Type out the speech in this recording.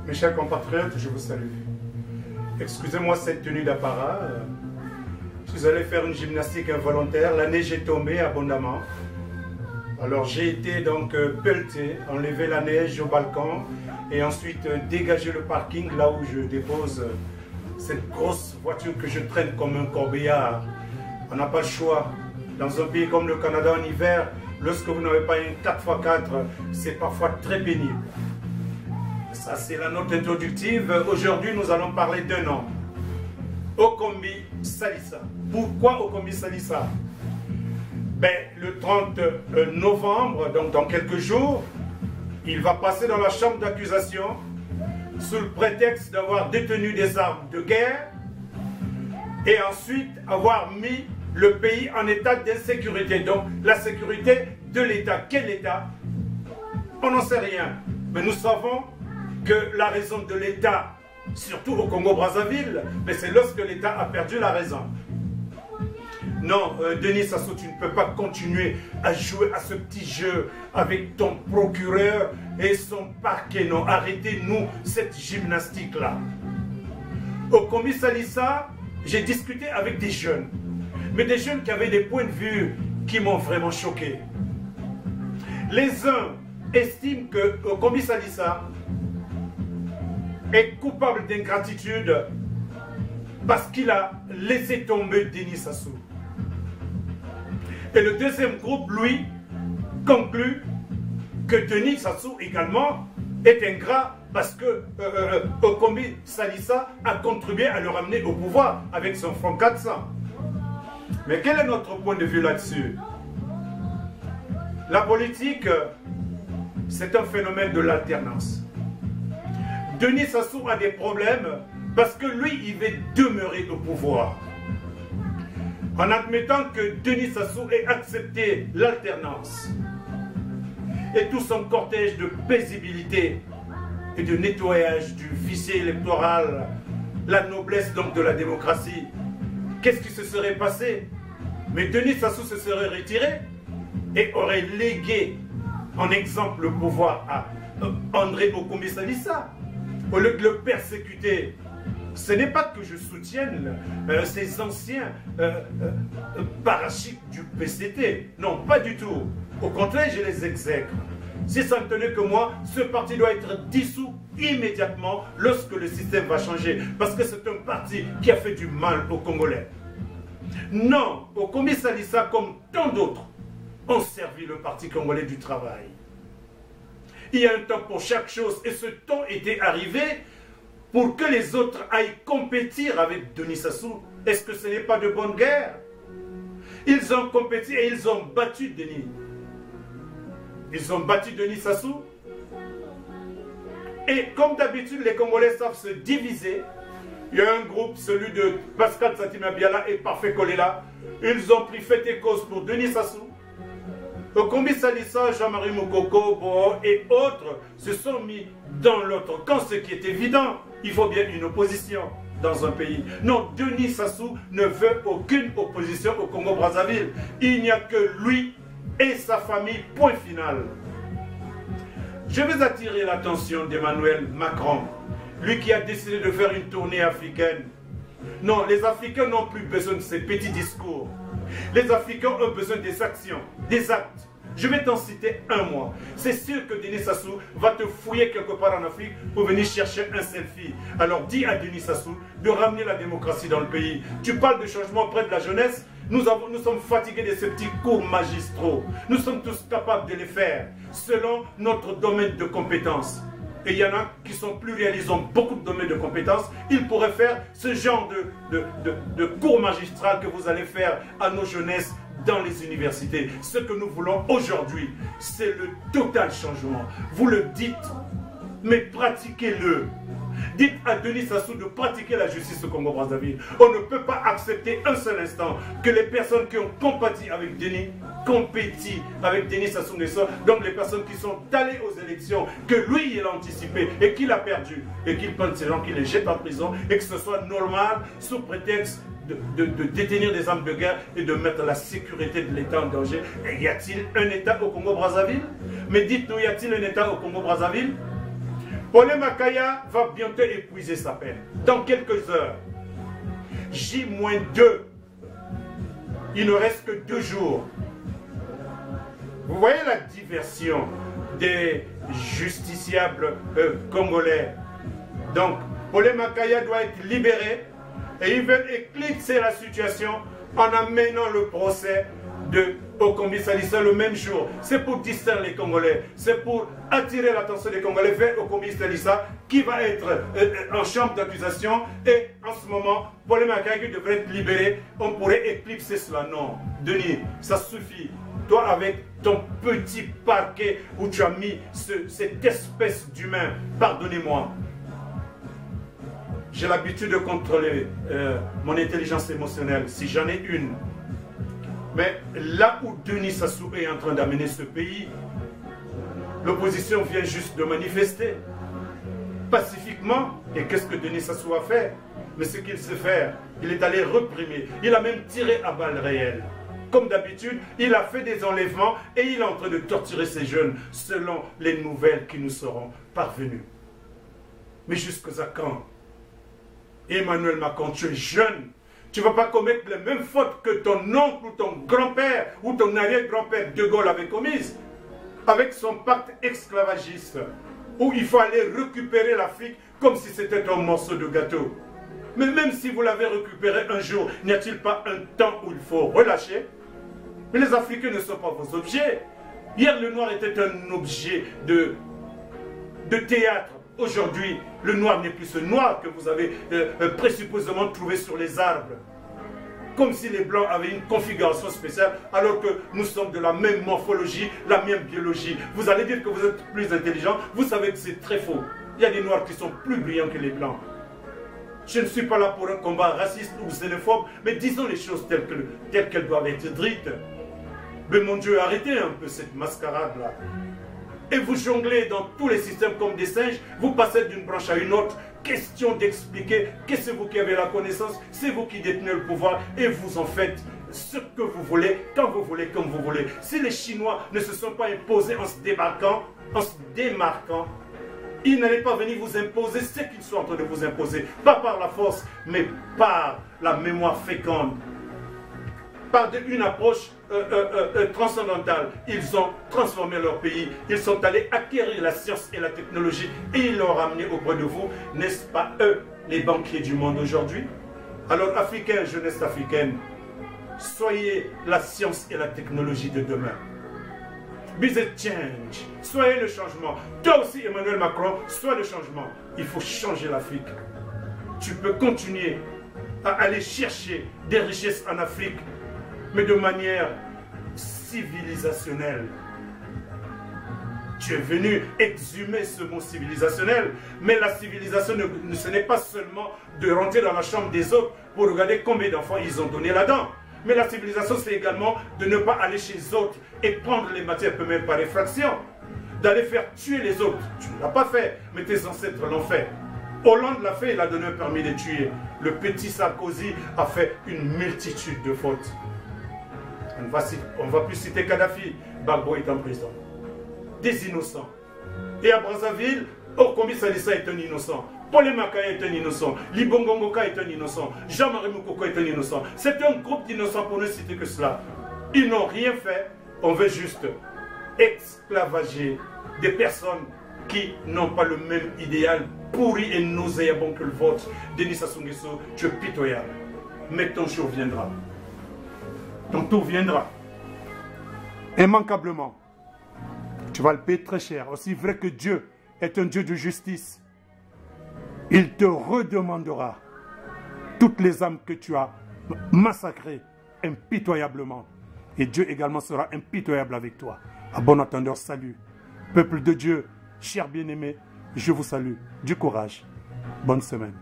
Mes chers compatriotes, je vous salue. Excusez-moi cette tenue d'apparat. Je suis allé faire une gymnastique involontaire. La neige est tombée abondamment. Alors j'ai été donc pelleté, enlever la neige au balcon et ensuite dégager le parking là où je dépose cette grosse voiture que je traîne comme un corbillard. On n'a pas le choix. Dans un pays comme le Canada en hiver, lorsque vous n'avez pas une 4x4, c'est parfois très pénible. Ça, c'est la note introductive. Aujourd'hui, nous allons parler d'un homme, Okombi Salisa. Pourquoi Okombi Salisa? Le 30 novembre, donc dans quelques jours, il va passer dans la chambre d'accusation sous le prétexte d'avoir détenu des armes de guerre et ensuite avoir mis le pays en état d'insécurité. Donc la sécurité de l'État. Quel État? On n'en sait rien. Mais nous savons que la raison de l'État, surtout au Congo-Brazzaville, c'est lorsque l'État a perdu la raison. Non, Denis Sassou, tu ne peux pas continuer à jouer à ce petit jeu avec ton procureur et son parquet. Non, arrêtez-nous cette gymnastique-là. Au Okombi Salisa, j'ai discuté avec des jeunes, mais des jeunes qui avaient des points de vue qui m'ont vraiment choqué. Les uns estiment que Okombi Salisa est coupable d'ingratitude parce qu'il a laissé tomber Denis Sassou. Et le deuxième groupe, lui, conclut que Denis Sassou également est ingrat parce que Okombi Salisa a contribué à le ramener au pouvoir avec son Front 400. Mais quel est notre point de vue là-dessus? La politique, c'est un phénomène de l'alternance. Denis Sassou a des problèmes parce que lui, il veut demeurer au pouvoir. En admettant que Denis Sassou ait accepté l'alternance et tout son cortège de paisibilité et de nettoyage du fichier électoral, la noblesse donc de la démocratie, qu'est-ce qui se serait passé? Mais Denis Sassou se serait retiré et aurait légué en exemple le pouvoir à André Okombi Salisa. Au lieu de le persécuter, ce n'est pas que je soutienne ces anciens parachiques du PCT. Non, pas du tout. Au contraire, je les exècre. Si ça ne tenait que moi, ce parti doit être dissous immédiatement lorsque le système va changer. Parce que c'est un parti qui a fait du mal aux Congolais. Non, Okombi Salisa, comme tant d'autres, ont servi le Parti congolais du travail. Il y a un temps pour chaque chose et ce temps était arrivé pour que les autres aillent compétir avec Denis Sassou. Est-ce que ce n'est pas de bonne guerre? Ils ont compéti et ils ont battu Denis. Ils ont battu Denis Sassou. Et comme d'habitude, les Congolais savent se diviser. Il y a un groupe, celui de Pascal Satima Biala et Parfait Kolela. Ils ont pris fait et cause pour Denis Sassou. Okombi Salisa, Jean-Marie Moukoko, Bo et autres se sont mis dans l'autre camp, ce qui est évident. Il faut bien une opposition dans un pays. Non, Denis Sassou ne veut aucune opposition au Congo-Brazzaville. Il n'y a que lui et sa famille, point final. Je vais attirer l'attention d'Emmanuel Macron, lui qui a décidé de faire une tournée africaine. Non, les Africains n'ont plus besoin de ces petits discours. Les Africains ont besoin des actions, des actes. Je vais t'en citer un mois. C'est sûr que Denis Sassou va te fouiller quelque part en Afrique pour venir chercher un selfie. Alors dis à Denis Sassou de ramener la démocratie dans le pays. Tu parles de changement auprès de la jeunesse. Nous sommes fatigués de ces petits cours magistraux. Nous sommes tous capables de les faire selon notre domaine de compétences. Et il y en a qui sont pluriels, ils ont beaucoup de domaines de compétences. Ils pourraient faire ce genre de cours magistral que vous allez faire à nos jeunesses dans les universités. Ce que nous voulons aujourd'hui, c'est le total changement. Vous le dites, mais pratiquez-le. Dites à Denis Sassou de pratiquer la justice au Congo-Brazzaville. On ne peut pas accepter un seul instant que les personnes qui ont compati avec Denis compétit avec Denis Sassou Nguesso, donc les personnes qui sont allées aux élections, que lui il a anticipé et qu'il a perdu, et qu'il prenne ces gens, qu'il les jette en prison, et que ce soit normal sous prétexte de détenir des armes de guerre et de mettre la sécurité de l'État en danger. Et y a-t-il un État au Congo-Brazzaville? Mais dites-nous, y a-t-il un État au Congo-Brazzaville? Paul Makaya va bientôt épuiser sa peine. Dans quelques heures, J-2, il ne reste que 2 jours. Vous voyez la diversion des justiciables congolais. Donc, Paul Makaya doit être libéré et ils veulent éclipser la situation en amenant le procès au commissariat le même jour. C'est pour distraire les Congolais, c'est pour attirer l'attention des Congolais vers au commissariat qui va être en chambre d'accusation et en ce moment, Paul Makaya qui devrait être libéré, on pourrait éclipser cela. Non, Denis, ça suffit. Toi avec ton petit parquet où tu as mis cette espèce d'humain, pardonnez-moi. J'ai l'habitude de contrôler mon intelligence émotionnelle, si j'en ai une. Mais là où Denis Sassou est en train d'amener ce pays, l'opposition vient juste de manifester pacifiquement. Et qu'est-ce que Denis Sassou a fait? Mais ce qu'il sait faire, il est allé réprimer. Il a même tiré à balles réelles. Comme d'habitude, il a fait des enlèvements et il est en train de torturer ces jeunes selon les nouvelles qui nous seront parvenues. Mais jusqu'à quand? Emmanuel Macron, tu es jeune. Tu ne vas pas commettre les mêmes fautes que ton oncle ou ton grand-père ou ton arrière-grand-père De Gaulle avait commises avec son pacte esclavagiste où il faut aller récupérer l'Afrique comme si c'était un morceau de gâteau. Mais même si vous l'avez récupéré un jour, n'y a-t-il pas un temps où il faut relâcher? Mais les Africains ne sont pas vos objets. Hier, le noir était un objet de théâtre. Aujourd'hui, le noir n'est plus ce noir que vous avez présupposément trouvé sur les arbres. Comme si les blancs avaient une configuration spéciale, alors que nous sommes de la même morphologie, la même biologie. Vous allez dire que vous êtes plus intelligent, vous savez que c'est très faux. Il y a des noirs qui sont plus brillants que les blancs. Je ne suis pas là pour un combat raciste ou xénophobe, mais disons les choses telles qu'elles doivent être dites. Mais mon Dieu, arrêtez un peu cette mascarade-là. Et vous jonglez dans tous les systèmes comme des singes, vous passez d'une branche à une autre. Question d'expliquer que c'est vous qui avez la connaissance, c'est vous qui détenez le pouvoir et vous en faites ce que vous voulez, quand vous voulez, comme vous voulez. Si les Chinois ne se sont pas imposés en se démarquant, ils n'allaient pas venir vous imposer ce qu'ils sont en train de vous imposer. Pas par la force, mais par la mémoire féconde. Par une approche transcendantale. Ils ont transformé leur pays. Ils sont allés acquérir la science et la technologie et ils l'ont ramené auprès de vous. N'est-ce pas eux, les banquiers du monde aujourd'hui? Alors, Africains, jeunesse africaine, soyez la science et la technologie de demain. Be the change. Soyez le changement. Toi aussi, Emmanuel Macron, sois le changement. Il faut changer l'Afrique. Tu peux continuer à aller chercher des richesses en Afrique, mais de manière civilisationnelle. Tu es venu exhumer ce mot civilisationnel, mais la civilisation, ce n'est pas seulement de rentrer dans la chambre des autres pour regarder combien d'enfants ils ont donné là-dedans. Mais la civilisation, c'est également de ne pas aller chez les autres et prendre les matières premières par effraction, d'aller faire tuer les autres. Tu ne l'as pas fait, mais tes ancêtres l'ont fait. Hollande l'a fait, il a donné un permis de tuer. Le petit Sarkozy a fait une multitude de fautes. On ne va plus citer Kadhafi, Gbagbo est en prison. Des innocents. Et à Brazzaville, Orkomi Salissa est un innocent. Paul Makaya est un innocent. Libongo Ngoka est un innocent. Jean-Marie Moukoko est un innocent. C'est un groupe d'innocents pour ne citer que cela. Ils n'ont rien fait. On veut juste esclavager des personnes qui n'ont pas le même idéal pourri et nauséabond que le vôtre. Denis Sassou Nguesso, tu es pitoyable. Mais ton jour viendra. Ton tour viendra. Immanquablement. Tu vas le payer très cher. Aussi vrai que Dieu est un Dieu de justice, il te redemandera toutes les âmes que tu as massacrées impitoyablement. Et Dieu également sera impitoyable avec toi. À bon entendeur, salut. Peuple de Dieu, chers bien-aimés, je vous salue. Du courage. Bonne semaine.